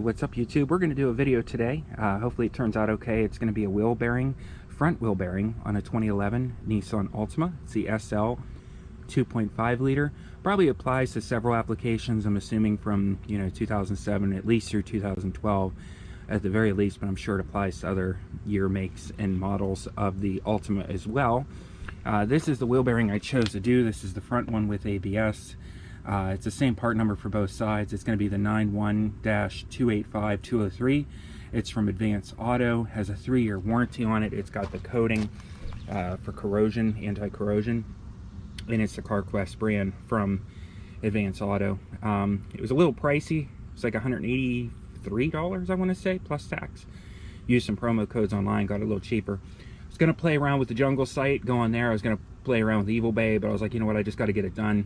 what's up YouTube? We're going to do a video today. Hopefully it turns out okay. It's going to be a wheel bearing, front wheel bearing on a 2011 Nissan Altima. It's the SL 2.5 liter. Probably applies to several applications, I'm assuming from 2007 at least through 2012 at the very least, but I'm sure it applies to other year makes and models of the Altima as well. This is the wheel bearing I chose to do. This is the front one with ABS. It's the same part number for both sides. It's going to be the 91-285203. It's from Advance Auto. Has a 3-year warranty on it. It's got the coating for corrosion, anti-corrosion, and it's the CarQuest brand from Advance Auto. It was a little pricey. It's like $183, I want to say, plus tax. Used some promo codes online, got it a little cheaper. I was going to play around with the Jungle site, go on there. I was going to play around with Evil Bay, but I was like, you know what, I just got to get it done.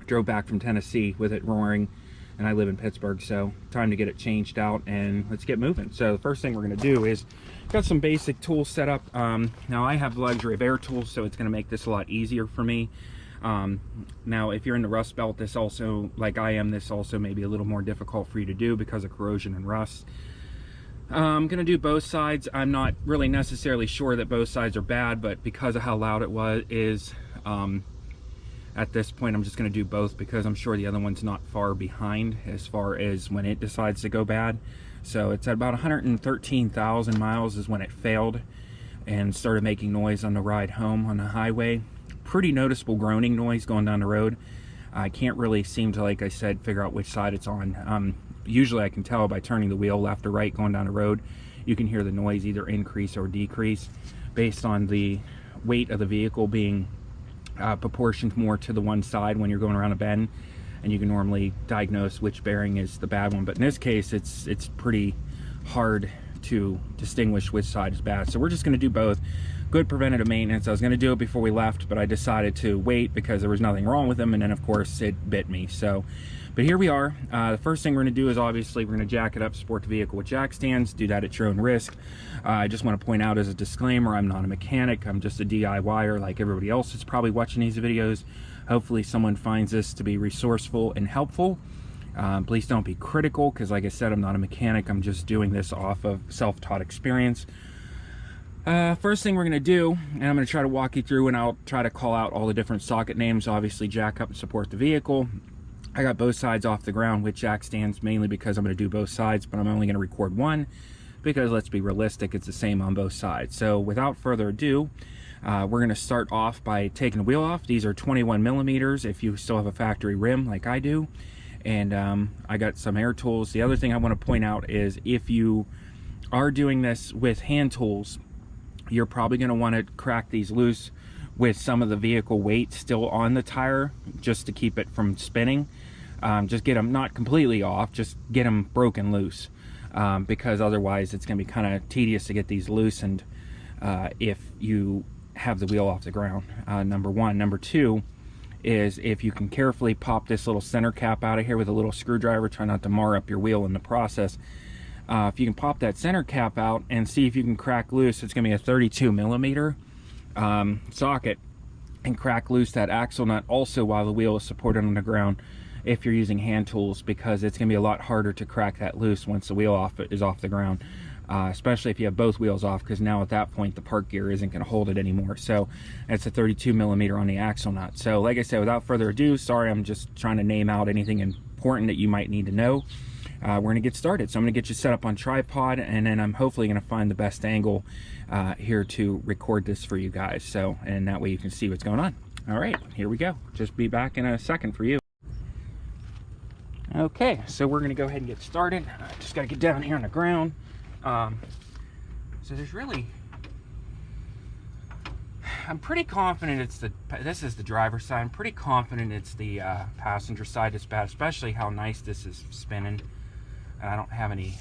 Drove back from Tennessee with it roaring, and I live in Pittsburgh, so time to get it changed out and let's get moving. So the first thing we're going to do is got some basic tools set up. Now I have the luxury of air tools, so it's going to make this a lot easier for me. Now if you're in the rust belt, this also, like I am, this also may be a little more difficult for you to do because of corrosion and rust. I'm going to do both sides. I'm not really necessarily sure that both sides are bad, but because of how loud it is, at this point I'm just going to do both because I'm sure the other one's not far behind as far as when it decides to go bad. So it's at about 113,000 miles is when it failed and started making noise on the ride home on the highway. Pretty noticeable groaning noise going down the road. I can't really seem to, like I said, figure out which side it's on. Usually I can tell by turning the wheel left or right going down the road. You can hear the noise either increase or decrease based on the weight of the vehicle being proportioned more to the one side when you're going around a bend, and you can normally diagnose which bearing is the bad one. But in this case, it's pretty hard to distinguish which side is bad. So we're just going to do both. Good preventative maintenance. I was going to do it before we left, but I decided to wait because there was nothing wrong with them, and then of course it bit me. So but here we are. The first thing we're going to do is obviously we're going to jack it up, support the vehicle with jack stands. Do that at your own risk. I just want to point out as a disclaimer, I'm not a mechanic. I'm just a DIYer like everybody else that's probably watching these videos. Hopefully someone finds this to be resourceful and helpful. Please don't be critical because, like I said, I'm not a mechanic. I'm just doing this off of self-taught experience. First thing we're going to do, and I'm going to try to walk you through, and I'll try to call out all the different socket names. Obviously jack up and support the vehicle. I got both sides off the ground with jack stands, mainly because I'm going to do both sides, but I'm only going to record one because, let's be realistic, it's the same on both sides. So without further ado, we're going to start off by taking the wheel off. These are 21 millimeters if you still have a factory rim like I do. And I got some air tools. The other thing I want to point out is if you are doing this with hand tools, you're probably going to want to crack these loose with some of the vehicle weight still on the tire just to keep it from spinning. Just get them not completely off, just get them broken loose, because otherwise it's going to be kind of tedious to get these loosened if you have the wheel off the ground. Number one. Number two is if you can carefully pop this little center cap out of here with a little screwdriver, try not to mar up your wheel in the process. If you can pop that center cap out and see if you can crack loose, it's going to be a 32 millimeter socket, and crack loose that axle nut also while the wheel is supported on the ground if you're using hand tools, because it's going to be a lot harder to crack that loose once the wheel is off the ground, especially if you have both wheels off, because now at that point the park gear isn't going to hold it anymore. So it's a 32 millimeter on the axle nut. So like I said, without further ado, sorry, I'm just trying to name out anything important that you might need to know. We're going to get started. So I'm going to get you set up on tripod, and then I'm hopefully going to find the best angle here to record this for you guys, so and that way you can see what's going on. All right, here we go. Just be back in a second for you. Okay, so we're going to go ahead and get started. Just got to get down here on the ground. So there's really, I'm pretty confident it's this is the driver's side. I'm pretty confident it's the passenger side that's bad, especially how nice this is spinning. I don't have any.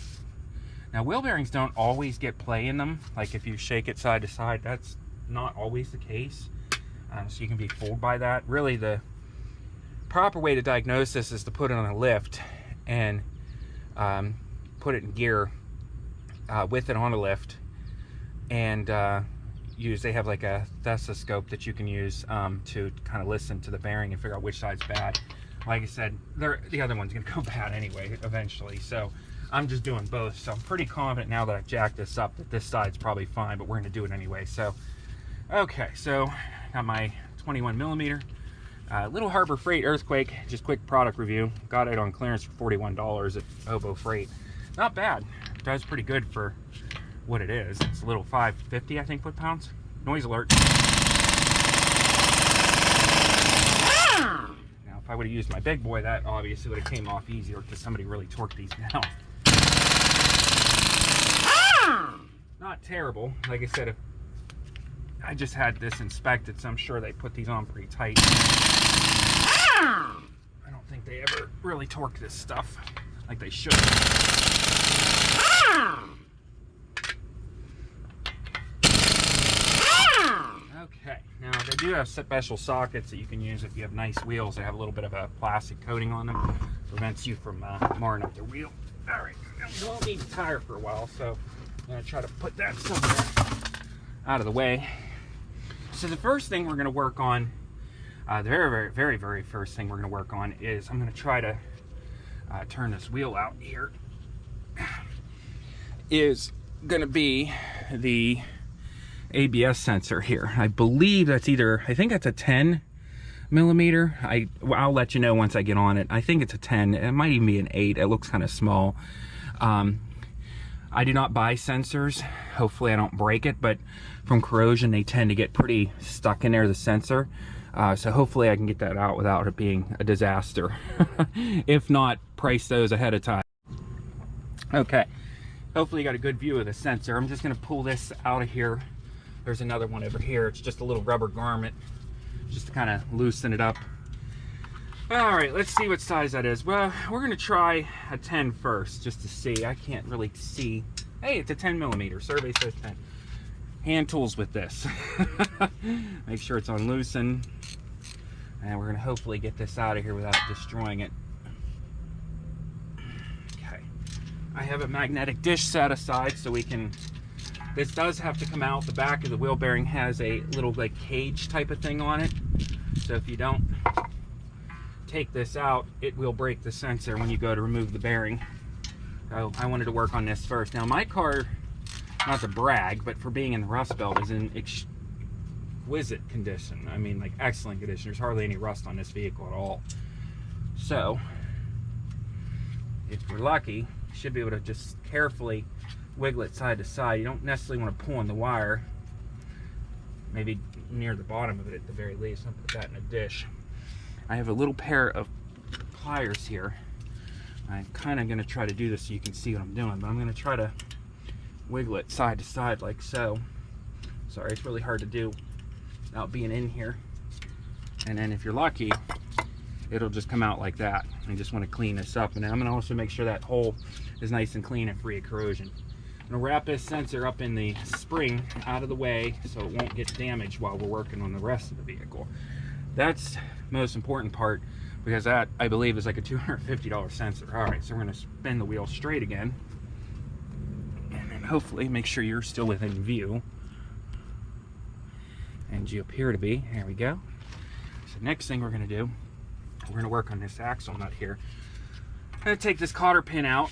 Now, wheel bearings don't always get play in them. Like if you shake it side to side, that's not always the case. So you can be fooled by that. Really, the proper way to diagnose this is to put it on a lift and put it in gear with it on a lift, and they have like a stethoscope that you can use to kind of listen to the bearing and figure out which side's bad. Like I said, the other one's gonna go bad anyway eventually. So I'm just doing both, so I'm pretty confident now that I've jacked this up that this side's probably fine, but we're gonna do it anyway. So, okay, so got my 21 millimeter. Little Harbor Freight Earthquake, just quick product review. Got it on clearance for $41 at Obo Freight. Not bad, it does pretty good for what it is. It's a little 550, I think, foot-pounds. Noise alert. Now, if I would have used my big boy, that obviously would have came off easier because somebody really torqued these down. Not terrible. Like I said, if I just had this inspected, so I'm sure they put these on pretty tight. I don't think they ever really torque this stuff like they should. Okay, now they do have special sockets that you can use if you have nice wheels. They have a little bit of a plastic coating on them. Prevents you from marring up the wheel. All right, we won't need a tire for a while, so I'm gonna try to put that somewhere out of the way. So the first thing we're gonna work on, the very first thing we're gonna work on is I'm gonna try to turn this wheel out here. Is gonna be the ABS sensor here. I believe that's either, I think that's a 10 millimeter. I'll let you know once I get on it. I think it's a 10. It might even be an 8. It looks kind of small. I do not buy sensors. Hopefully I don't break it, but from corrosion they tend to get pretty stuck in there, the sensor. So hopefully I can get that out without it being a disaster. If not, price those ahead of time. Okay, hopefully you got a good view of the sensor. I'm just gonna pull this out of here. There's another one over here. It's just a little rubber garment, just to kind of loosen it up. All right, let's see what size that is. Well, we're gonna try a 10 first, just to see. I can't really see. Hey, it's a 10 millimeter. Survey says 10. Hand tools with this. Make sure it's on loosen. And we're gonna hopefully get this out of here without destroying it. Okay. I have a magnetic dish set aside so we can, this does have to come out. The back of the wheel bearing has a little like cage type of thing on it. So if you don't take this out, it will break the sensor when you go to remove the bearing. So I wanted to work on this first. Now my car, not to brag, but for being in the rust belt, is in exquisite condition. I mean, like excellent condition. There's hardly any rust on this vehicle at all. So if we're lucky, you should be able to just carefully wiggle it side to side. You don't necessarily want to pull on the wire, maybe near the bottom of it at the very least. I'll put that in a dish. I have a little pair of pliers here. I'm kind of going to try to do this so you can see what I'm doing, but I'm going to try to wiggle it side to side like so. Sorry, it's really hard to do without being in here. And then if you're lucky, it'll just come out like that. I just want to clean this up, and then I'm going to also make sure that hole is nice and clean and free of corrosion. I'm going to wrap this sensor up in the spring out of the way so it won't get damaged while we're working on the rest of the vehicle. That's the most important part, because that, I believe, is like a $250 sensor. All right, so we're going to spin the wheel straight again, and then hopefully make sure you're still within view, and you appear to be. There we go. So next thing we're going to do, we're going to work on this axle nut here. I'm going to take this cotter pin out.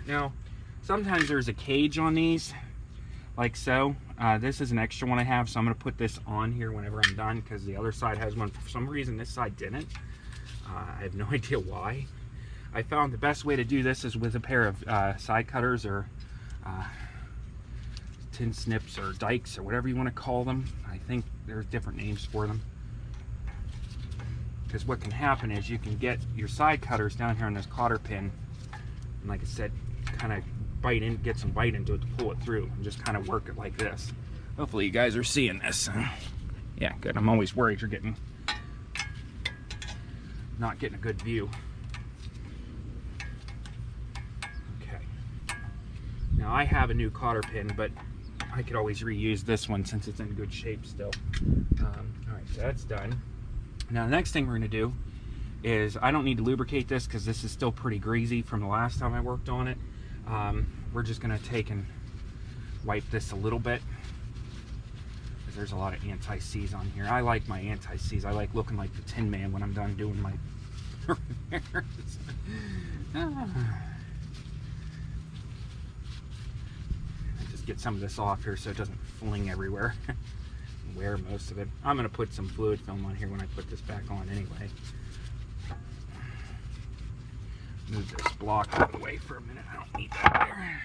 Now, sometimes there's a cage on these, like so. This is an extra one I have, so I'm going to put this on here whenever I'm done, because the other side has one. For some reason, this side didn't. I have no idea why. I found the best way to do this is with a pair of side cutters, or tin snips, or dikes, or whatever you want to call them. I think there's different names for them. Because what can happen is you can get your side cutters down here on this cotter pin, and like I said, kind of bite in, get some bite into it to pull it through, and just kind of work it like this. Hopefully you guys are seeing this. Yeah, good. I'm always worried you're not getting a good view. Okay. Now I have a new cotter pin, but I could always reuse this one since it's in good shape still. All right, so that's done. Now the next thing we're going to do is, I don't need to lubricate this because this is still pretty greasy from the last time I worked on it. We're just going to take and wipe this a little bit, because there's a lot of anti-seize on here. I like my anti-seize. I like looking like the Tin Man when I'm done doing my repairs. just get some of this off here so it doesn't fling everywhere. Wear most of it. I'm going to put some fluid film on here when I put this back on anyway. Move this block out of the way for a minute. I don't need that there.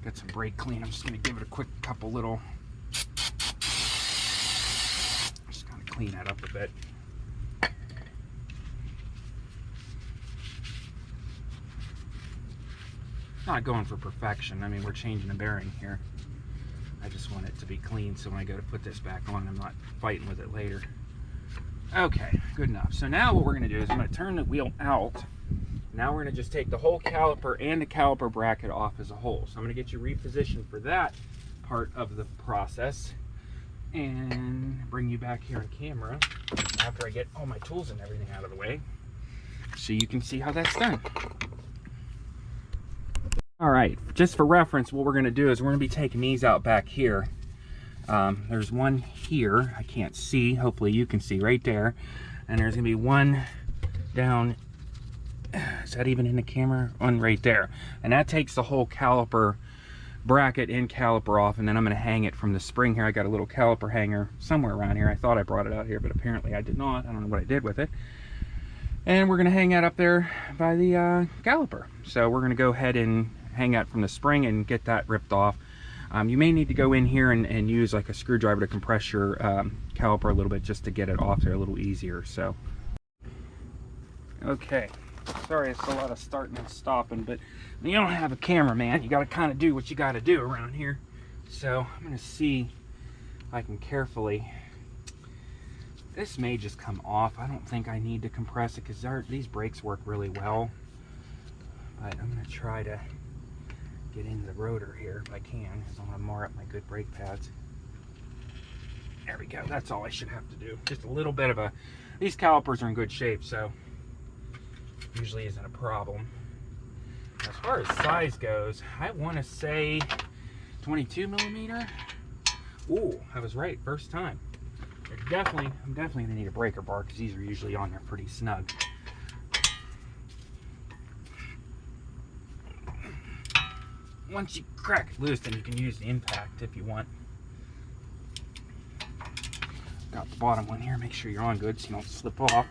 Got some brake clean. I'm just going to give it a quick couple little... Just kind of clean that up a bit. Not going for perfection. I mean, we're changing the bearing here. I just want it to be clean so when I go to put this back on, I'm not fighting with it later. Okay, good enough. So now what we're going to do is I'm going to turn the wheel out. Now we're going to just take the whole caliper and the caliper bracket off as a whole. So I'm going to get you repositioned for that part of the process and bring you back here on camera after I get all my tools and everything out of the way so you can see how that's done. All right, just for reference, what we're going to do is we're going to be taking these out back here. There's one here, I can't see, hopefully you can see right there. And there's going to be one down, is that even in the camera? One right there. And that takes the whole caliper bracket and caliper off, and then I'm going to hang it from the spring here. I got a little caliper hanger somewhere around here. I thought I brought it out here, but apparently I did not. I don't know what I did with it. And we're going to hang that up there by the caliper. So we're going to go ahead and hang that from the spring and get that ripped off. You may need to go in here and use like a screwdriver to compress your caliper a little bit just to get it off there a little easier. So, okay, sorry it's a lot of starting and stopping, but when you don't have a cameraman, you got to kind of do what you got to do around here. So I'm going to see if I can carefully, this may just come off. I don't think I need to compress it because these brakes work really well, but I'm going to try to get into the rotor here if I can, because I want to mar up my good brake pads. There we go. That's all I should have to do. Just a little bit of a... These calipers are in good shape, so usually isn't a problem. As far as size goes, I want to say 22 millimeter. Ooh, I was right first time. I'm definitely going to need a breaker bar because these are usually on there pretty snug. Once you crack it loose, then you can use the impact if you want. Got the bottom one here. Make sure you're on good so you don't slip off.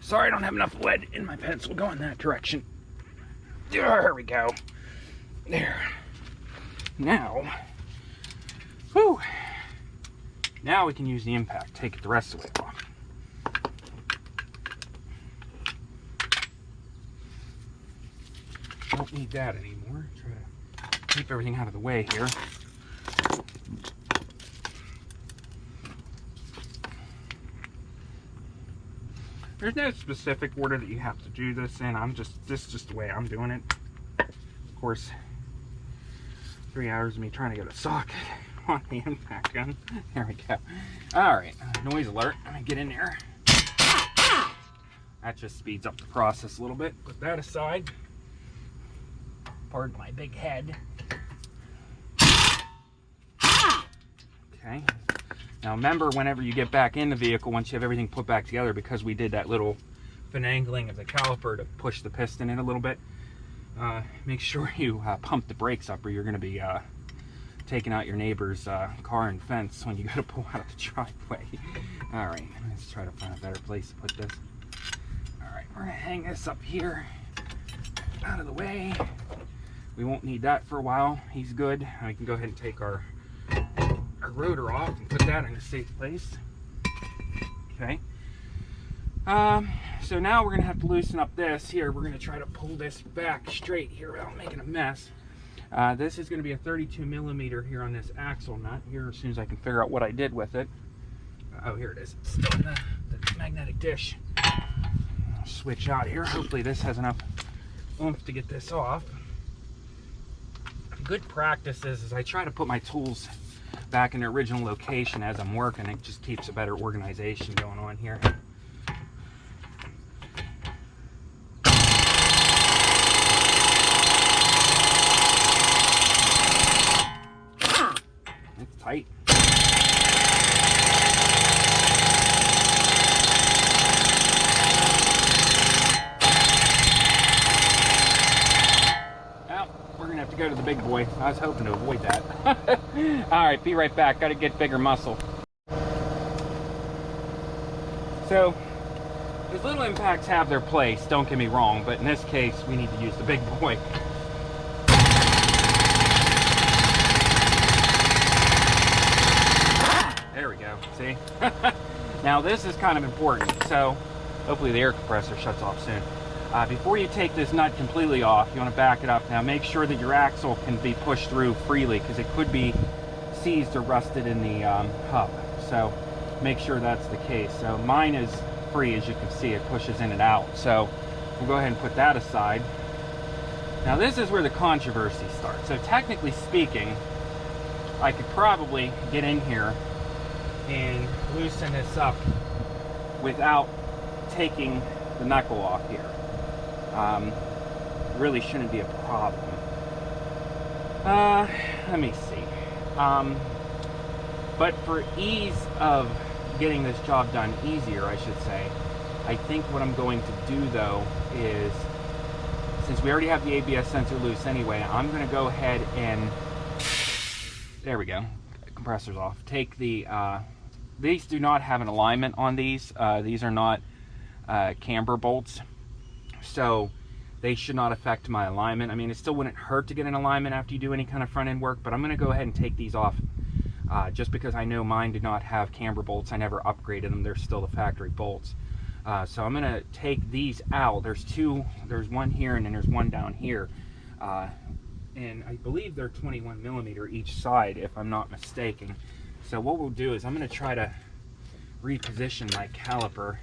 Sorry, I don't have enough lead in my pencil going that direction. There we go. There. Now, whew. Now we can use the impact. Take it the rest of the way off. Don't need that anymore. Try to keep everything out of the way here. There's no specific order that you have to do this in. This is just the way I'm doing it. Of course, 3 hours of me trying to get a socket on the impact gun. There we go. All right, noise alert. Let me get in there. That just speeds up the process a little bit. Put that aside. Pardon my big head. Okay. Now remember, whenever you get back in the vehicle, once you have everything put back together, because we did that little finagling of the caliper to push the piston in a little bit, make sure you pump the brakes up or you're going to be taking out your neighbor's car and fence when you go to pull out of the driveway. All right, let's try to find a better place to put this. All right, we're going to hang this up here out of the way. We won't need that for a while. He's good. We can go ahead and take our rotor off and put that in a safe place. Okay. So now we're going to have to loosen up this here. We're going to try to pull this back straight here without making a mess. This is going to be a 32 millimeter here on this axle nut here as soon as I can figure out what I did with it. Oh, here it is. It's still in the magnetic dish. I'll switch out here. Hopefully this has enough oomph to get this off. Good practice is I try to put my tools back in their original location as I'm working. It just keeps a better organization going on here. It's tight. Well, we're gonna have to go to the big boy. I was hoping to avoid that. All right, be right back. Got to get bigger muscle. So, these little impacts have their place, don't get me wrong, but in this case, we need to use the big boy. There we go, see? Now this is kind of important, so hopefully the air compressor shuts off soon. Before you take this nut completely off, you want to back it up. Now make sure that your axle can be pushed through freely, because it could be seized or rusted in the hub. So make sure that's the case. So mine is free, as you can see, it pushes in and out. So we'll go ahead and put that aside. Now this is where the controversy starts. So technically speaking, I could probably get in here and loosen this up without taking the knuckle off here. Really shouldn't be a problem. Let me see. But for ease of getting this job done easier, I should say, I think what I'm going to do though is, since we already have the ABS sensor loose anyway, I'm going to go ahead and, there we go, compressor's off. Take the, these do not have an alignment on these. These are not camber bolts, so they should not affect my alignment. I mean, it still wouldn't hurt to get an alignment after you do any kind of front end work, but I'm going to go ahead and take these off just because I know mine did not have camber bolts. I never upgraded them. They're still the factory bolts. So I'm going to take these out. There's two. There's one here and then there's one down here. And I believe they're 21 millimeter each side, if I'm not mistaken. So what we'll do is I'm going to try to reposition my caliper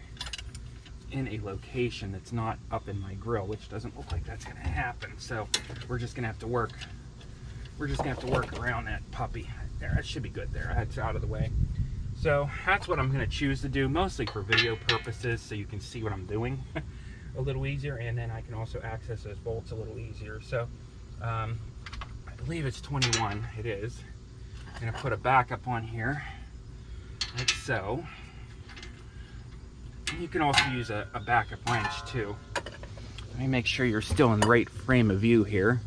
in a location that's not up in my grill, which doesn't look like that's going to happen. So we're just going to have to work. We're just going to have to work around that puppy. There, that should be good there. That's out of the way. So that's what I'm going to choose to do, mostly for video purposes, so you can see what I'm doing a little easier, and then I can also access those bolts a little easier. So I believe it's 21. It is. I'm going to put a backup on here, like so. You can also use a backup wrench too. Let me make sure you're still in the right frame of view here.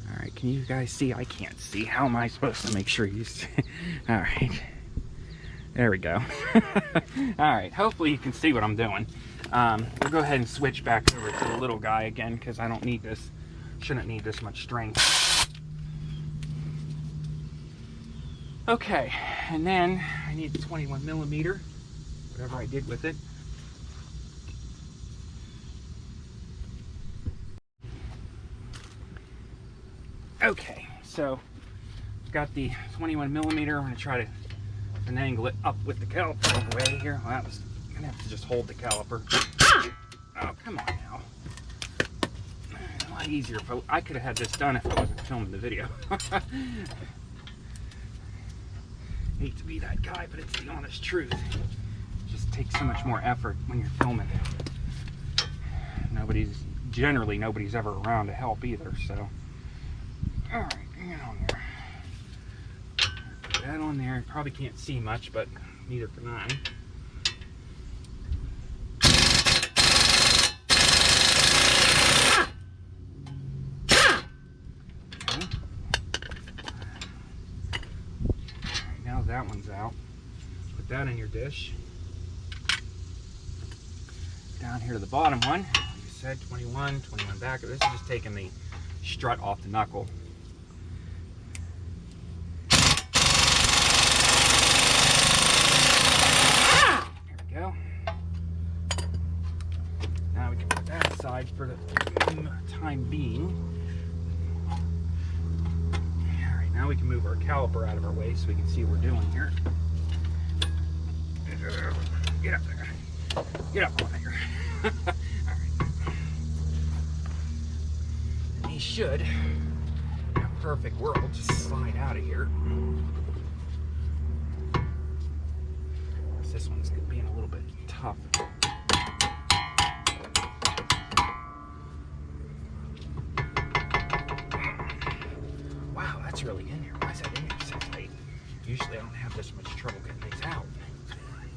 All right, can you guys see? I can't see. How am I supposed to make sure you see? All right, there we go. All right, hopefully you can see what I'm doing. We'll go ahead and switch back over to the little guy again, because I don't need this, shouldn't need this much strength. Okay, and then I need the 21 millimeter, whatever I did with it. Okay, so I've got the 21 millimeter. I'm going to try to finagle it up with the caliper away here. Well, I'm going to have to just hold the caliper. Oh, come on now. A lot easier. If I could have had this done if I wasn't filming the video. Hate to be that guy, but it's the honest truth. It just takes so much more effort when you're filming. Generally nobody's ever around to help either, so. All right, get on there. Put that on there. Probably can't see much, but neither can I. Okay. All right, now that one's out. Put that in your dish. Down here to the bottom one, like I said, 21 back. This is just taking the strut off the knuckle. Now we can put that aside for the time being. Alright, now we can move our caliper out of our way so we can see what we're doing here. Get up there. Get up on there. Alright. And he should, in a perfect world, just slide out of here. This one's being a little bit tough. Wow, that's really in here. Why is that in here so late? Usually I don't have this much trouble getting these out.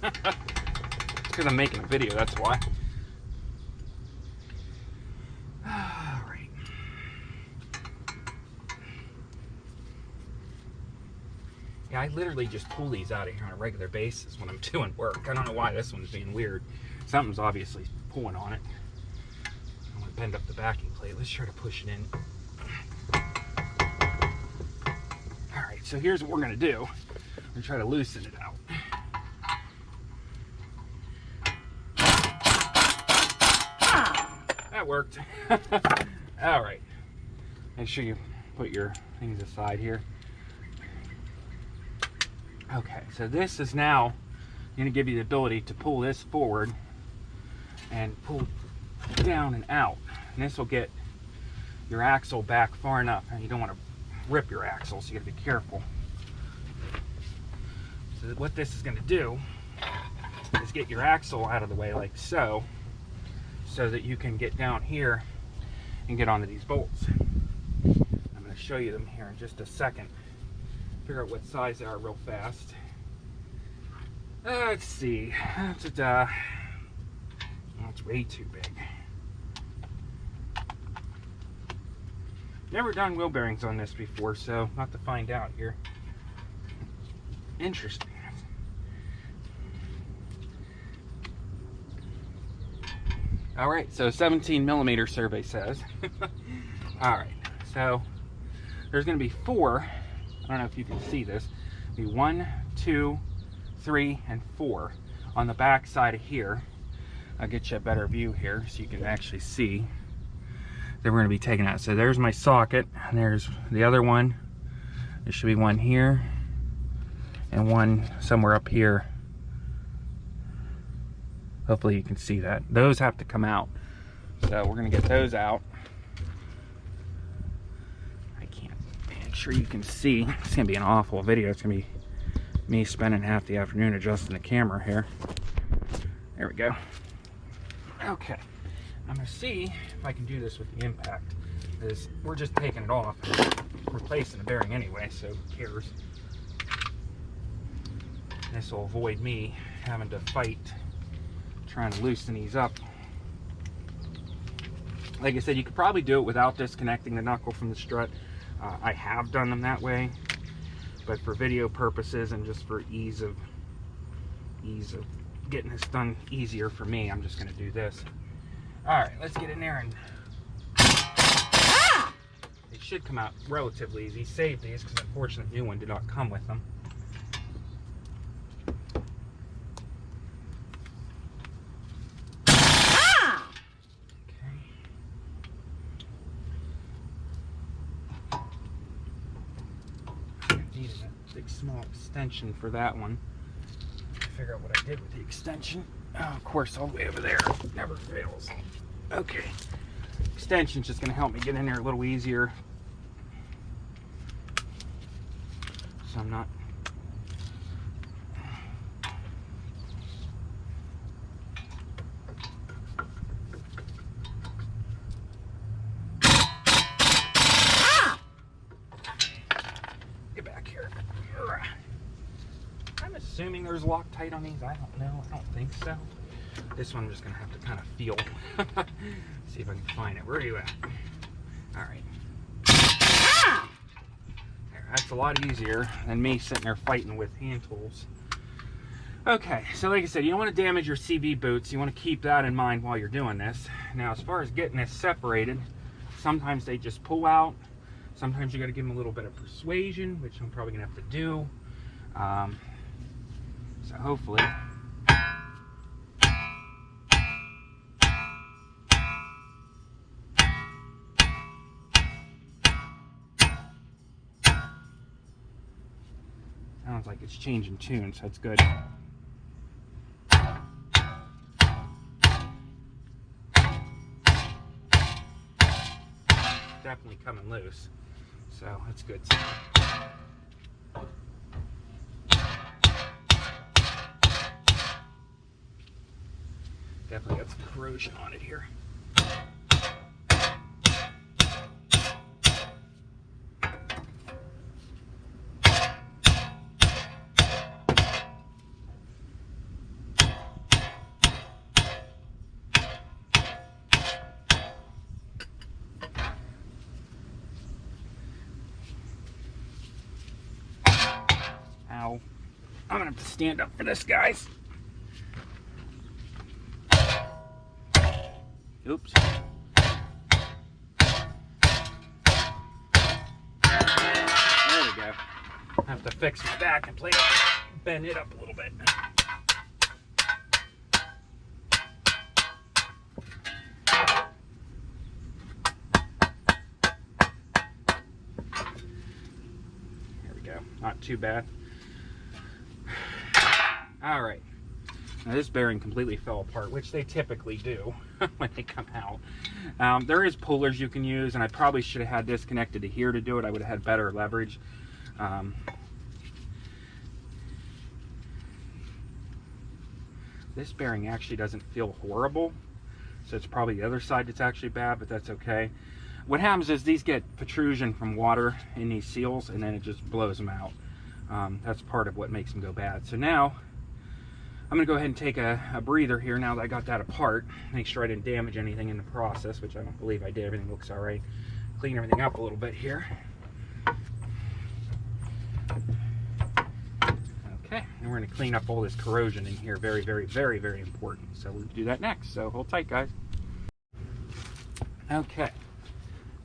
It's because I'm making a video, that's why. Alright. I literally just pull these out of here on a regular basis when I'm doing work. I don't know why this one's being weird. Something's obviously pulling on it. I'm going to bend up the backing plate. Let's try to push it in. All right, so here's what we're going to do. We're going to try to loosen it out. That worked. All right. Make sure you put your things aside here. Okay, so this is now going to give you the ability to pull this forward and pull down and out. And this will get your axle back far enough. And you don't want to rip your axle, so you got to be careful. So what this is going to do is get your axle out of the way like so, so that you can get down here and get onto these bolts. I'm going to show you them here in just a second. Figure out what size they are real fast. Let's see. That's way too big. Never done wheel bearings on this before, so I'll have to find out here. Interesting. All right, so 17 millimeter survey says. All right, so there's going to be 4. I don't know if you can see this. Be 1, 2, 3, and 4 on the back side of here. I'll get you a better view here so you can actually see that we're going to be taking out. So there's my socket, and there's the other one. There should be one here and one somewhere up here. Hopefully you can see that. Those have to come out. So we're going to get those out. I can't make sure you can see. It's going to be an awful video. It's going to be me spending half the afternoon adjusting the camera here. There we go. Okay. I'm going to see if I can do this with the impact. Because we're just taking it off and replacing the bearing anyway, so who cares? This will avoid me having to fight trying to loosen these up. Like I said, you could probably do it without disconnecting the knuckle from the strut. I have done them that way, but for video purposes and just for ease of getting this done easier for me, I'm just going to do this. All right, let's get in there and they should come out relatively easy. Save these because unfortunately the new one did not come with them. Small extension for that one. Figure out what I did with the extension. Oh, of course, all the way over there. Never fails. Okay. Extension's just going to help me get in there a little easier. So I'm not... Get back here. I'm assuming there's Loctite on these. I don't know. I don't think so. This one I'm just going to have to kind of feel. See if I can find it. Where are you at? All right. There, that's a lot easier than me sitting there fighting with hand tools. Okay, so like I said, you don't want to damage your CB boots. You want to keep that in mind while you're doing this. Now, as far as getting this separated, sometimes they just pull out. Sometimes you got to give them a little bit of persuasion, which I'm probably going to have to do. So hopefully... Sounds like it's changing tune, so it's good. Definitely coming loose, so that's good. Definitely got some corrosion on it here. stand up for this, guys. Oops. There we go. I have to fix my back and bend it up a little bit. There we go. Not too bad. All right. Now this bearing completely fell apart, which they typically do when they come out. There is pullers you can use, and I probably should have had this connected to here to do it. I would have had better leverage. This bearing actually doesn't feel horrible, so it's probably the other side that's actually bad, but that's okay. What happens is these get protrusion from water in these seals, and then it just blows them out. That's part of what makes them go bad. So now I'm going to go ahead and take a breather here now that I got that apart. Make sure I didn't damage anything in the process, which I don't believe I did. Everything looks all right. Clean everything up a little bit here. Okay, and we're going to clean up all this corrosion in here. Very, very, very, very important. So we'll do that next. So hold tight, guys. Okay,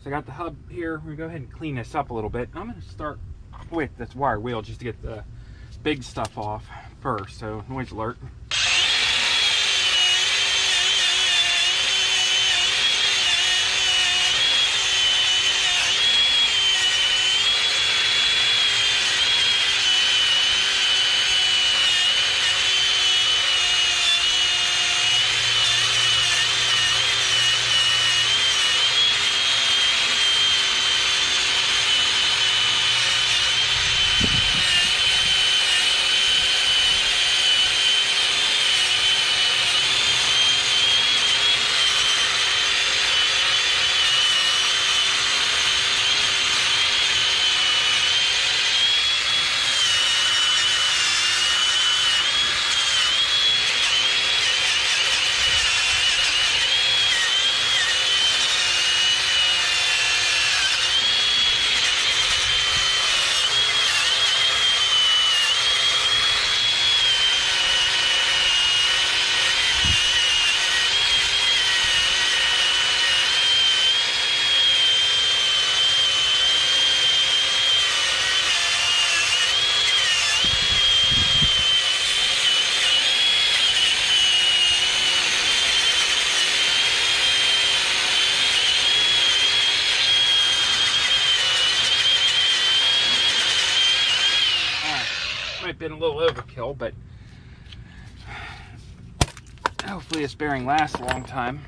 so I got the hub here. We're going to go ahead and clean this up a little bit. I'm going to start with this wire wheel just to get the big stuff off first. So noise alert. Might have been a little overkill, but hopefully this bearing lasts a long time.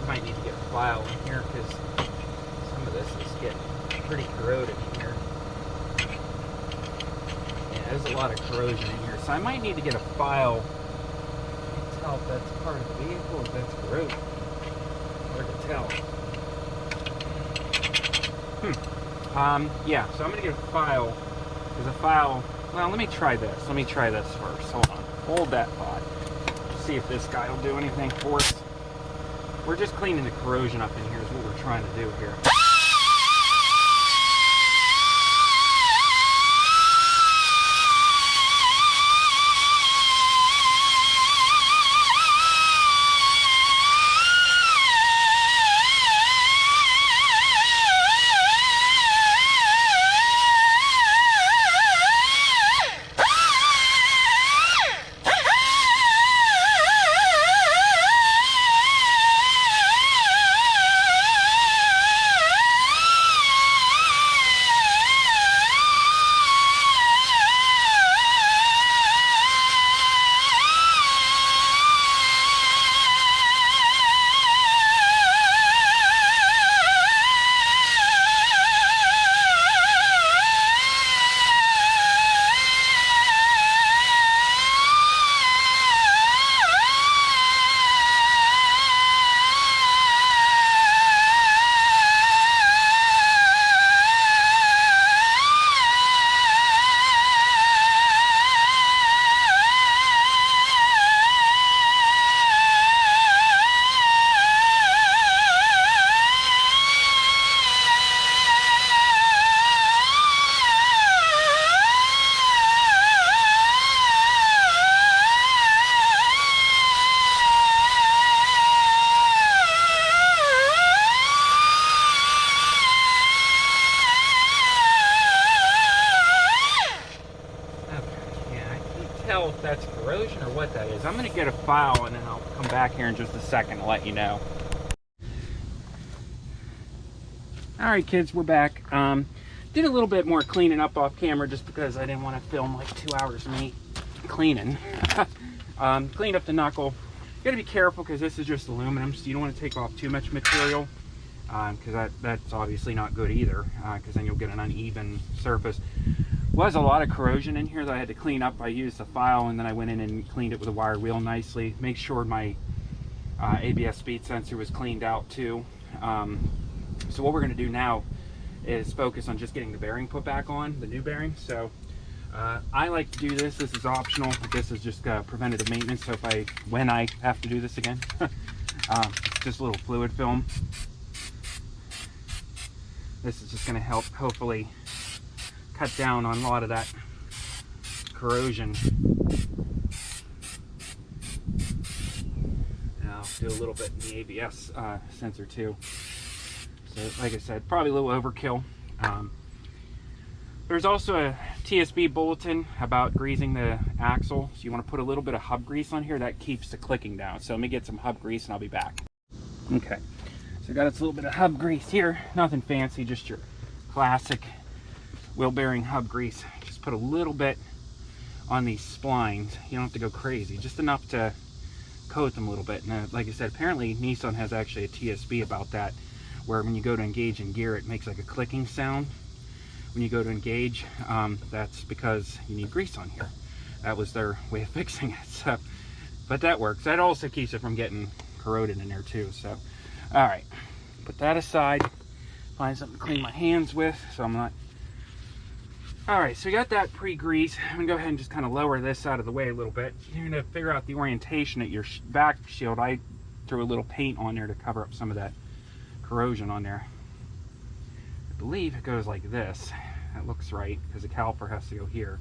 Might need to get a file in here because some of this is getting pretty corroded in here. Yeah, there's a lot of corrosion in here, so I might need to get a file. I can't tell if that's part of the vehicle or if that's corrosion. Hard to tell. Yeah, so I'm going to get a file. There's a file. Well, let me try this. Let me try this first. Hold on. Hold that thought. See if this guy will do anything for us. We're just cleaning the corrosion up in here is what we're trying to do here. tell if that's corrosion or what that is. I'm going to get a file and then I'll come back here in just a second to let you know. Alright kids, we're back. Did a little bit more cleaning up off camera just because I didn't want to film like 2 hours of me cleaning. Cleaned up the knuckle. You gotta be careful because this is just aluminum, so you don't want to take off too much material, because that's obviously not good either, because then you'll get an uneven surface. Was a lot of corrosion in here that I had to clean up. I used a file and then I went in and cleaned it with a wire wheel nicely. Make sure my ABS speed sensor was cleaned out too. So what we're going to do now is focus on just getting the bearing put back on, the new bearing. So I like to do this. This is optional. This is just preventative maintenance. So when I have to do this again, it's just a little fluid film. This is just going to help hopefully cut down on a lot of that corrosion. And I'll do a little bit in the ABS sensor too. So like I said, probably a little overkill. There's also a TSB bulletin about greasing the axle. So you want to put a little bit of hub grease on here. That keeps the clicking down. So let me get some hub grease and I'll be back. Okay, so I got this little bit of hub grease here. Nothing fancy, just your classic wheel bearing hub grease. Just put a little bit on these splines. You don't have to go crazy, just enough to coat them a little bit. And like I said, apparently Nissan has actually a TSB about that, where when you go to engage in gear, it makes like a clicking sound. When you go to engage, that's because you need grease on here. That was their way of fixing it. So, but that works. That also keeps it from getting corroded in there too. So, all right, put that aside. Find something to clean my hands with, so I'm not. All right, so we got that pre-grease. I'm gonna go ahead and just kind of lower this out of the way a little bit. You're gonna figure out the orientation at your back shield. I threw a little paint on there to cover up some of that corrosion on there. I believe it goes like this. That looks right because the caliper has to go here,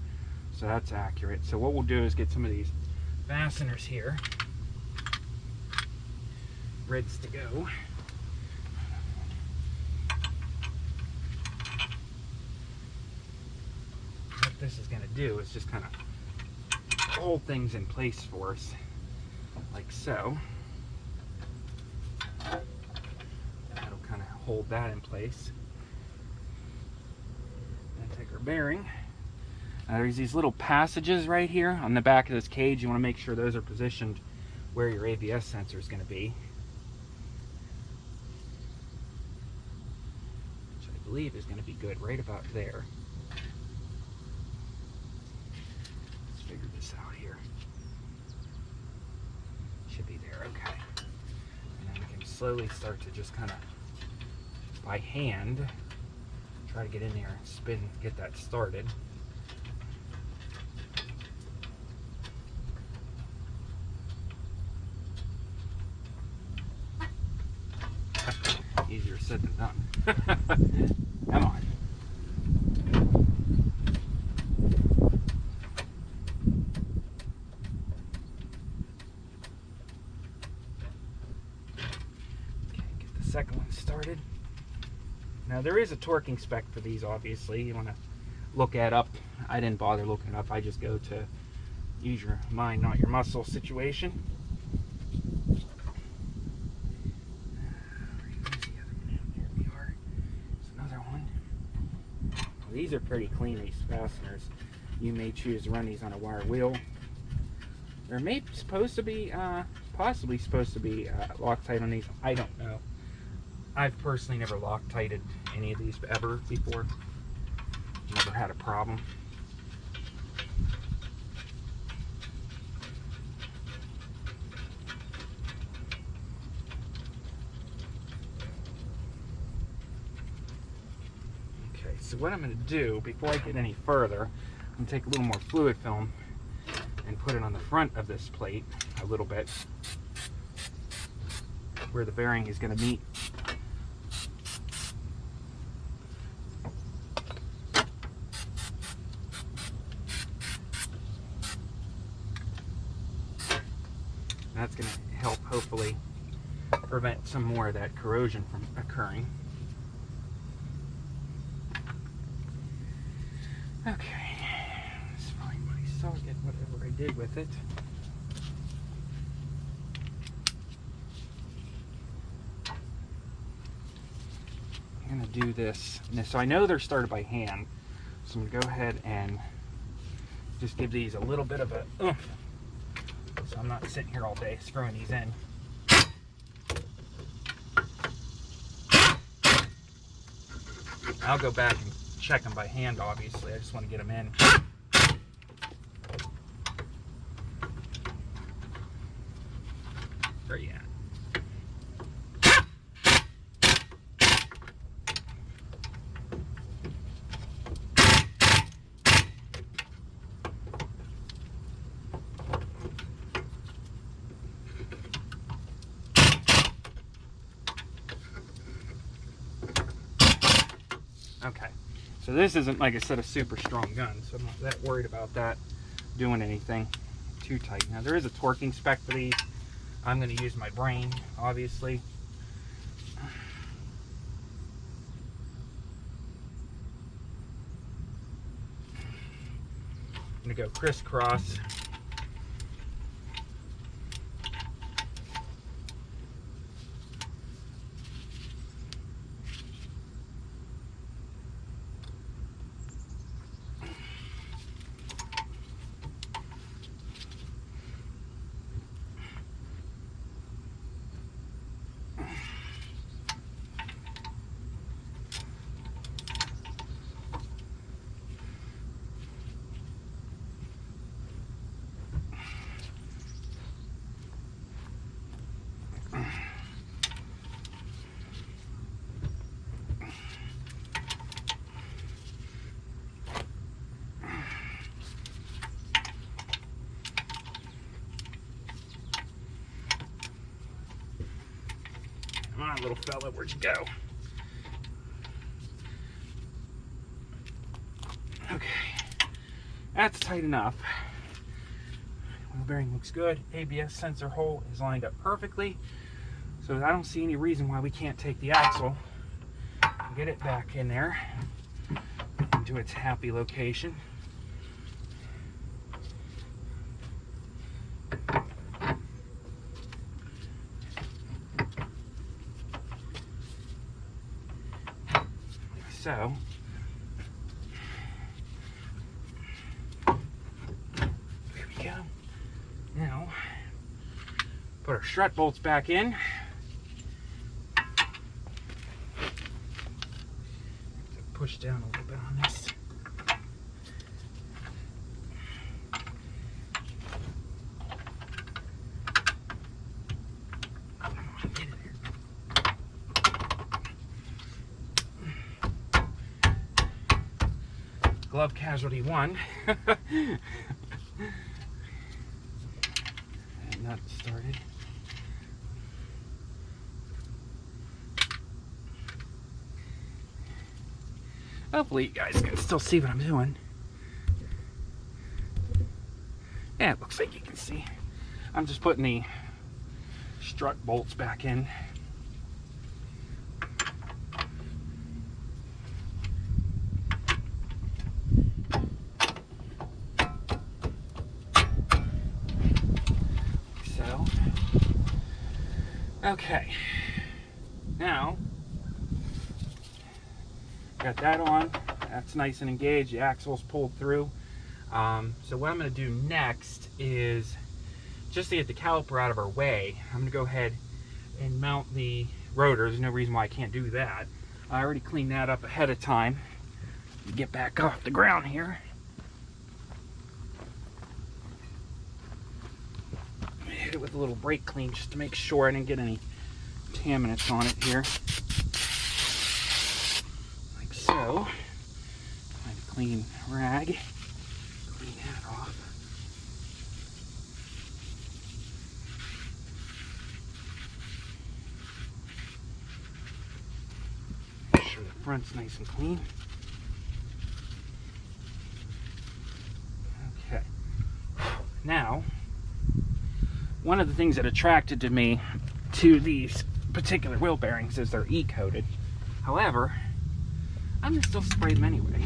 so that's accurate. So what we'll do is get some of these fasteners here ready to go. What this is going to do is just kind of hold things in place for us, like so. That'll kind of hold that in place. Take our bearing. There's these little passages right here on the back of this cage. You want to make sure those are positioned where your ABS sensor is going to be, which I believe is going to be good right about there. Let's figure this out here. Should be there. Okay. And then we can slowly start to just kind of by hand try to get in there and spin, get that started. Easier said than done. Come on. Okay, get the second one started. Now there is a torquing spec for these, obviously. You want to look that up. I didn't bother looking it up. I just go to use your mind, not your muscle situation. Here we are. There's another one. Well, these are pretty clean, these fasteners. You may choose to run these on a wire wheel. They're supposed to be, possibly supposed to be Loctite on these. I don't know. I've personally never Loctited any of these ever before. Never had a problem. Okay, so what I'm going to do before I get any further, I'm going to take a little more fluid film and put it on the front of this plate a little bit where the bearing is going to meet. That's going to help hopefully prevent some more of that corrosion from occurring. Okay, let's find my so I'll get whatever I did with it. I'm going to do this. So I know they're started by hand, so I'm going to go ahead and just give these a little bit of a oomph, so I'm not sitting here all day screwing these in. I'll go back and check them by hand, obviously. I just want to get them in. Where are you at? Okay, so this isn't, like I said, a super strong gun, so I'm not that worried about that doing anything too tight. Now, there is a torquing spec for these. I'm going to use my brain, obviously. I'm going to go crisscross. Come on, little fella, where'd you go? Okay, that's tight enough. Wheel bearing looks good. ABS sensor hole is lined up perfectly, so I don't see any reason why we can't take the axle and get it back in there into its happy location. So, here we go. Now, put our strut bolts back in. Push down a little bit on this. Come on, get in there. Glove casualty 1. And nut started. Hopefully you guys can still see what I'm doing. Yeah, it looks like you can see. I'm just putting the strut bolts back in. Okay, now got that on. That's nice and engaged. The axle's pulled through. So what I'm going to do next is, just to get the caliper out of our way, I'm going to go ahead and mount the rotor. There's no reason why I can't do that. I already cleaned that up ahead of time. Get back off the ground here. Hit it with a little brake clean just to make sure I didn't get any contaminants on it here. Like so. Find a clean rag. Clean that off. Make sure the front's nice and clean. Okay. Now, one of the things that attracted me to these particular wheel bearings is they're E-coated. However, I'm going to still spray them anyway.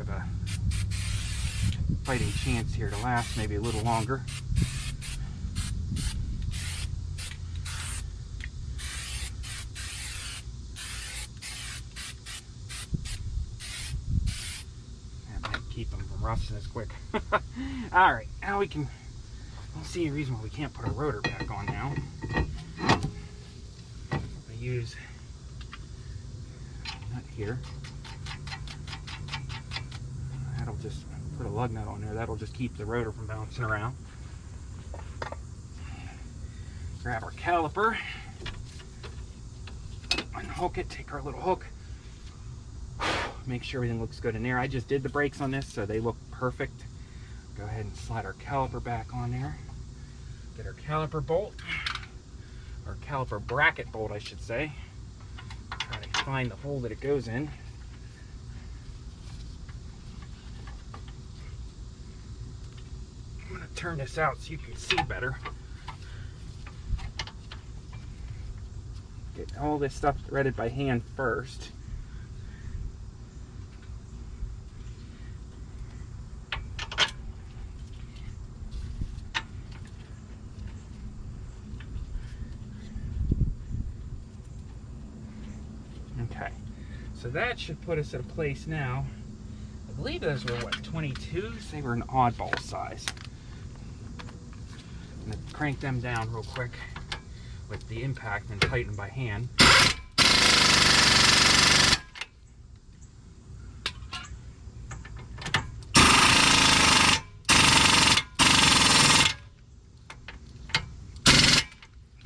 have a fighting chance here to last maybe a little longer. That might keep them from rusting as quick. All right, now we can. I don't see any reason why we can't put our rotor back on now. I use a nut here. That'll just put a lug nut on there. That'll just keep the rotor from bouncing around. Grab our caliper, unhook it, take our little hook, make sure everything looks good in there. I just did the brakes on this, so they look perfect. Go ahead and slide our caliper back on there. Get our caliper bolt, or caliper bracket bolt, I should say. Try to find the hole that it goes in. I'm going to turn this out so you can see better. Get all this stuff threaded by hand first. Okay, so that should put us at a place now. I believe those were what, 22s? They were an oddball size. I'm going to crank them down real quick with the impact and tighten by hand.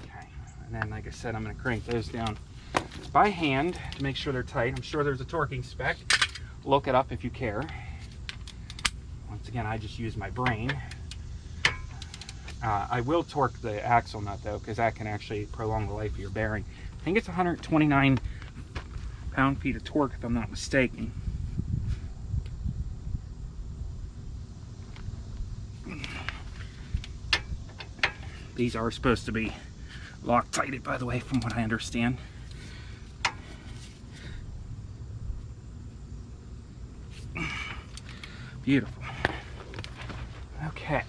Okay, and then like I said, I'm going to crank those down by hand to make sure they're tight. I'm sure there's a torquing spec. Look it up if you care. Once again, I just use my brain. I will torque the axle nut though, because that can actually prolong the life of your bearing. I think it's 129 pound-feet of torque if I'm not mistaken. These are supposed to be Loctited, by the way, from what I understand. Beautiful. Okay,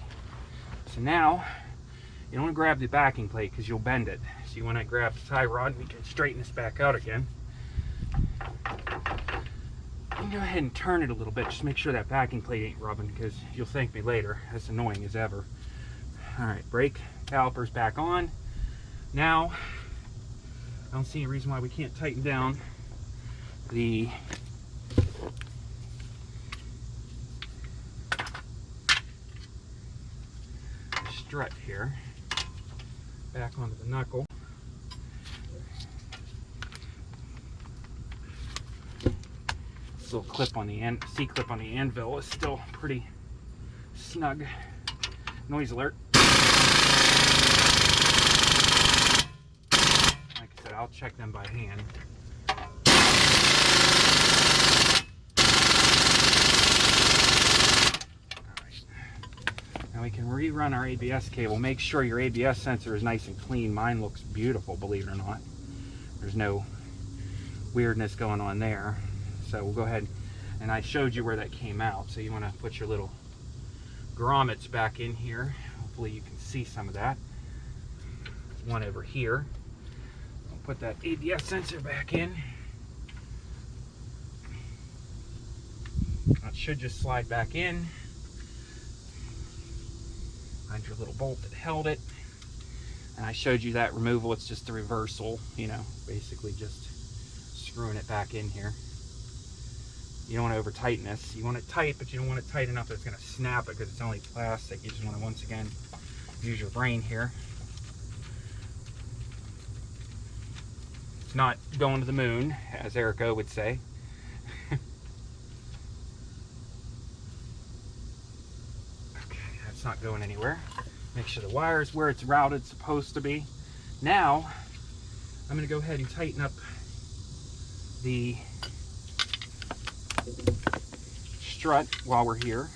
so now you don't want to grab the backing plate because you'll bend it. So you want to grab the tie rod, we can straighten this back out again. I'm go ahead and turn it a little bit, just make sure that backing plate ain't rubbing, because you'll thank me later. That's annoying as ever. All right, brake calipers back on. Now, I don't see any reason why we can't tighten down the strut here back onto the knuckle. This little clip on the end, C-clip on the anvil is still pretty snug. Noise alert. Like I said, I'll check them by hand. Now we can rerun our ABS cable. Make sure your ABS sensor is nice and clean. Mine looks beautiful, believe it or not. There's no weirdness going on there. So we'll go ahead, and I showed you where that came out. So you want to put your little grommets back in here. Hopefully you can see some of that. There's one over here. I'll put that ABS sensor back in. That should just slide back in. Find your little bolt that held it. And I showed you that removal. It's just a reversal, you know, basically just screwing it back in here. You don't want to over tighten this. You want it tight, but you don't want it tight enough that it's going to snap it because it's only plastic. You just want to, once again, use your brain here. It's not going to the moon, as Erica would say. Not going anywhere. Make sure the wire is where it's routed supposed to be. Now I'm going to go ahead and tighten up the strut while we're here.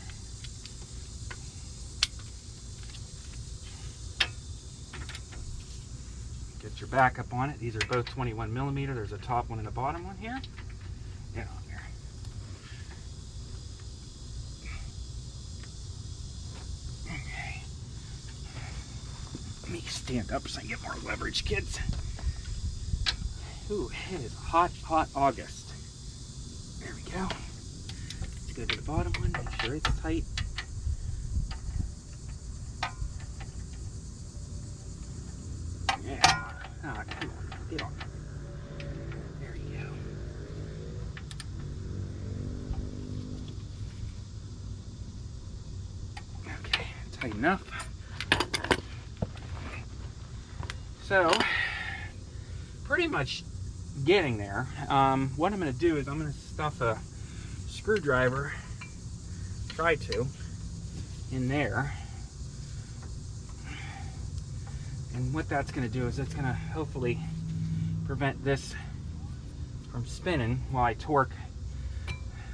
Get your backup on it. These are both 21 millimeter. There's a top one and a bottom one here. Yeah, on there. stand up so I can get more leverage, kids. Ooh, it is hot, hot August. There we go. Let's go to the bottom one, make sure it's tight. Yeah. Ah, come on, get on. There you go. Okay, tight enough. So, pretty much getting there. What I'm going to do is I'm going to stuff a screwdriver, try to, in there. And what that's going to do is it's going to hopefully prevent this from spinning while I torque.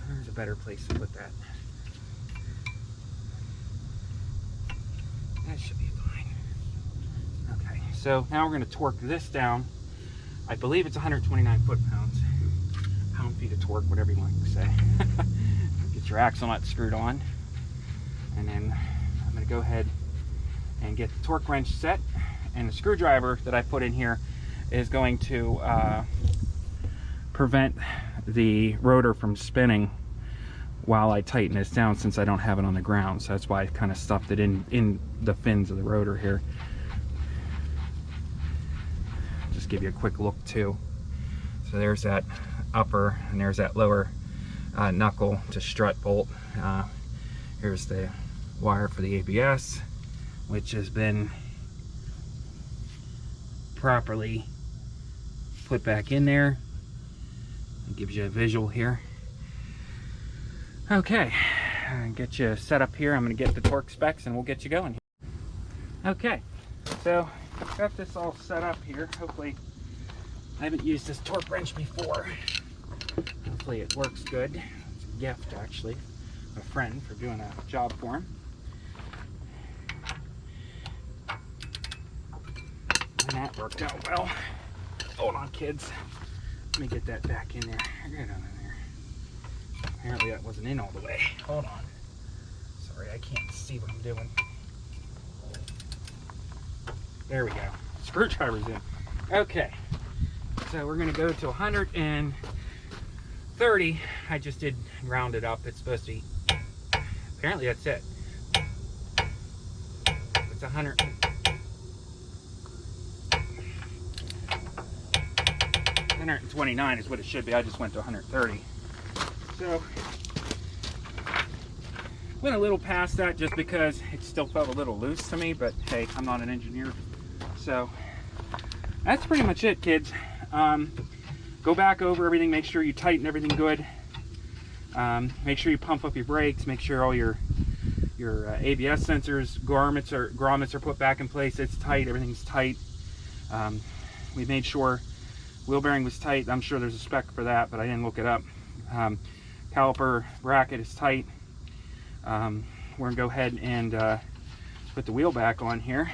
There's a better place to put that. That should be fine. Okay, so now we're going to torque this down. I believe it's 129 foot-pounds. Pound-feet of torque, whatever you want to say. Get your axle nut screwed on. And then I'm going to go ahead and get the torque wrench set. And the screwdriver that I put in here is going to prevent the rotor from spinning while I tighten this down, since I don't have it on the ground. So that's why I kind of stuffed it in the fins of the rotor here. Just give you a quick look too. So there's that upper and there's that lower knuckle to strut bolt. Here's the wire for the ABS, which has been properly put back in there. It gives you a visual here. Okay, get you set up here. I'm going to get the torque specs and we'll get you going. Okay, so I've got this all set up here. Hopefully, I haven't used this torque wrench before. Hopefully it works good. It's a gift, actually, a friend for doing a job for him. And that worked out well. Hold on, kids. Let me get that back in there. Right on in there. Apparently that wasn't in all the way. Hold on. Sorry, I can't see what I'm doing. There we go. Screwdriver's in. Okay. So we're going to go to 130. I just did round it up. It's supposed to be... Apparently that's it. It's 100... 129 is what it should be. I just went to 130. So went a little past that just because it still felt a little loose to me, but hey, I'm not an engineer. So that's pretty much it, kids. Go back over everything, make sure you tighten everything good. Make sure you pump up your brakes, make sure all your ABS sensors, grommets are put back in place. It's tight, everything's tight. We made sure wheel bearing was tight. I'm sure there's a spec for that, but I didn't look it up. Caliper bracket is tight. We're gonna go ahead and put the wheel back on here,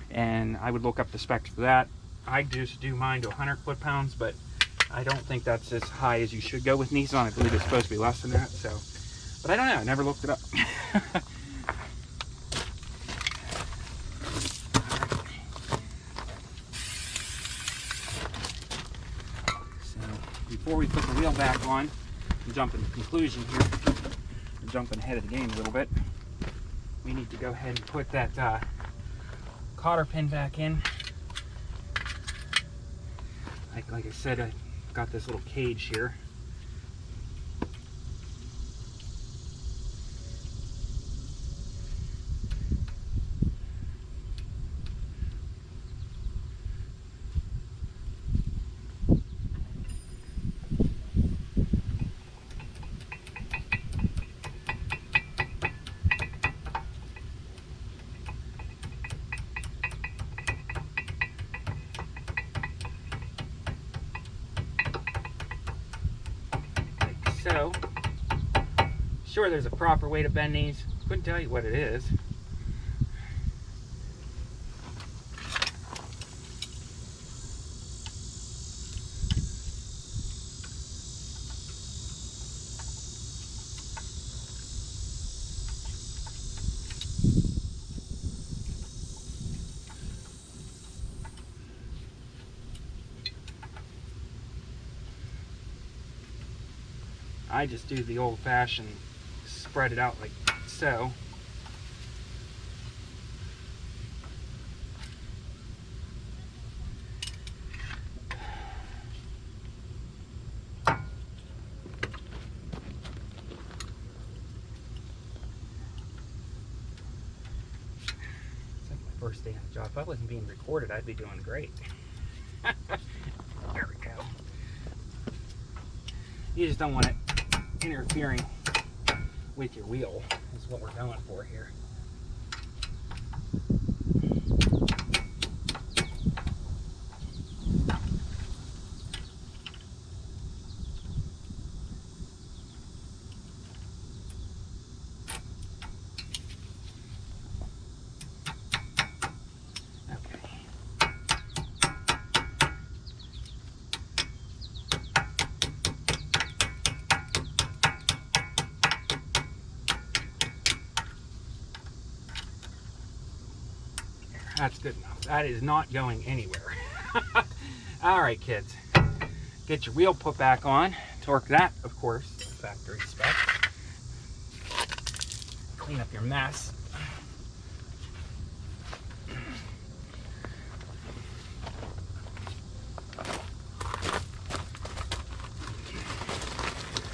and I would look up the specs for that. I just do mine to 100 foot-pounds, but I don't think that's as high as you should go with Nissan. I believe it's supposed to be less than that. So, but I don't know. I never looked it up. Before we put the wheel back on, I'm jumping to conclusion here. I'm jumping ahead of the game a little bit. We need to go ahead and put that cotter pin back in. Like I said, I got this little cage here. So, sure, there's a proper way to bend these. Couldn't tell you what it is. I just do the old-fashioned spread it out like so. First day on the job. If I wasn't being recorded, I'd be doing great. There we go. You just don't want it interfering with your wheel, is what we're going for here. That's good enough. That is not going anywhere. All right, kids. Get your wheel put back on. Torque that, of course, factory spec. Clean up your mess.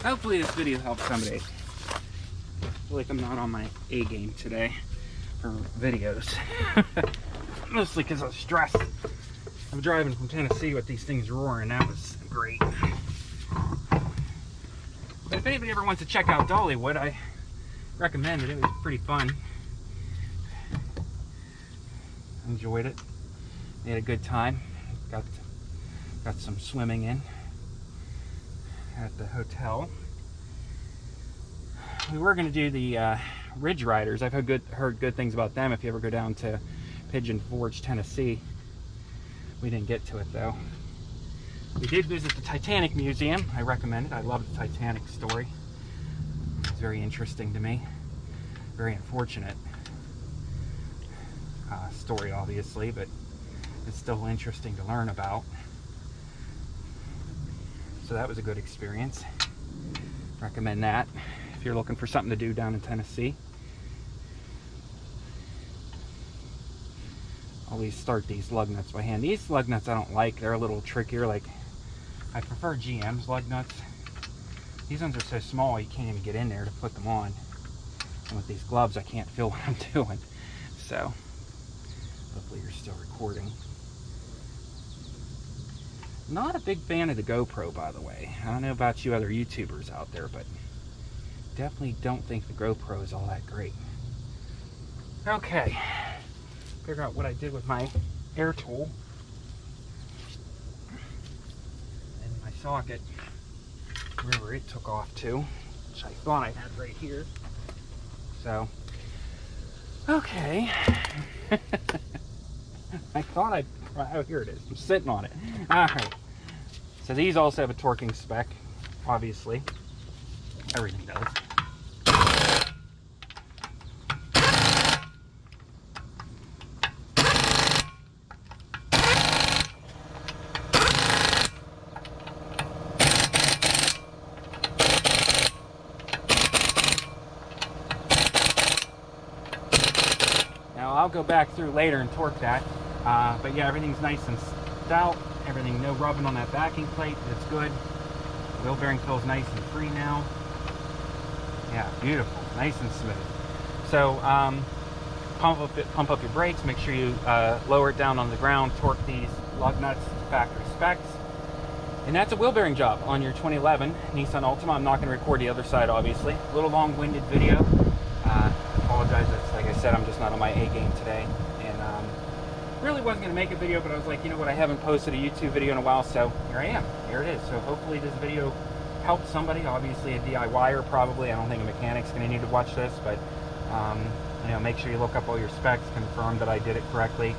Hopefully this video helps somebody. I feel like I'm not on my A game today for videos. Mostly because I was stressed. I'm driving from Tennessee with these things roaring. That was great. But if anybody ever wants to check out Dollywood, I recommend it. It was pretty fun. Enjoyed it. Had a good time. Got some swimming in at the hotel. We were going to do the Ridge Riders. I've heard good things about them if you ever go down to Pigeon Forge, Tennessee. We didn't get to it though. We did visit the Titanic Museum. I recommend it. I love the Titanic story. It's very interesting to me. Very unfortunate story, obviously, but it's still interesting to learn about. So that was a good experience. Recommend that if you're looking for something to do down in Tennessee. Always start these lug nuts by hand. These lug nuts I don't like. They're a little trickier. Like, I prefer GM's lug nuts. These ones are so small you can't even get in there to put them on. And with these gloves I can't feel what I'm doing. So hopefully you're still recording. Not a big fan of the GoPro, by the way. I don't know about you other YouTubers out there, but definitely don't think the GoPro is all that great. Okay. Figure out what I did with my air tool and my socket, wherever it took off to, which I thought I had right here. So, okay. I thought oh, here it is. I'm sitting on it. All right. So these also have a torquing spec, obviously. Everything does. I'll go back through later and torque that, but yeah, everything's nice and stout. Everything, no rubbing on that backing plate. It's good. Wheel bearing feels nice and free now. Yeah, beautiful, nice and smooth. So pump up your brakes. Make sure you lower it down on the ground. Torque these lug nuts to factory specs. And that's a wheel bearing job on your 2011 Nissan Altima. I'm not going to record the other side, obviously. A little long-winded video. Apologize, that's, like I said, I'm just not on my A game today, and really wasn't going to make a video, but I was like, you know what, I haven't posted a YouTube video in a while, so here I am. Here it is. So hopefully this video helped somebody. Obviously a DIYer probably. I don't think a mechanic's going to need to watch this, but you know, make sure you look up all your specs, confirm that I did it correctly,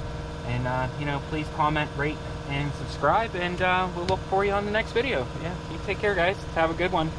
and you know, please comment, rate, and subscribe, and we'll look for you on the next video. Yeah, you take care, guys. Have a good one.